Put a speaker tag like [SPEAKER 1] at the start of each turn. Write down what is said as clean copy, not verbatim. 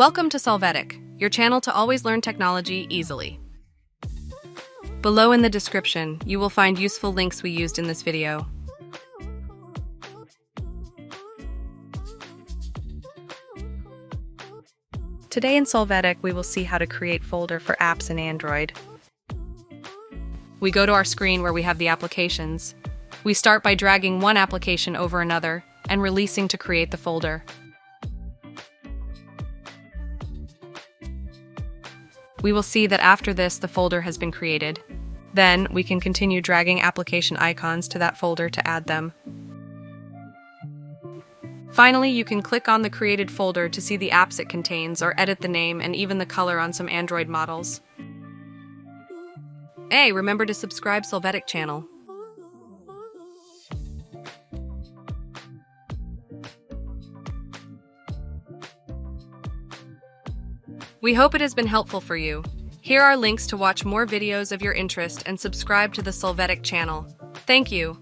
[SPEAKER 1] Welcome to Solvetic, your channel to always learn technology easily. Below in the description, you will find useful links we used in this video. Today in Solvetic, we will see how to create folder for apps in Android. We go to our screen where we have the applications. We start by dragging one application over another and releasing to create the folder. We will see that after this, the folder has been created. Then, we can continue dragging application icons to that folder to add them. Finally, you can click on the created folder to see the apps it contains or edit the name and even the color on some Android models. Hey, remember to subscribe Solvetic channel. We hope it has been helpful for you. Here are links to watch more videos of your interest and subscribe to the Solvetic channel. Thank you.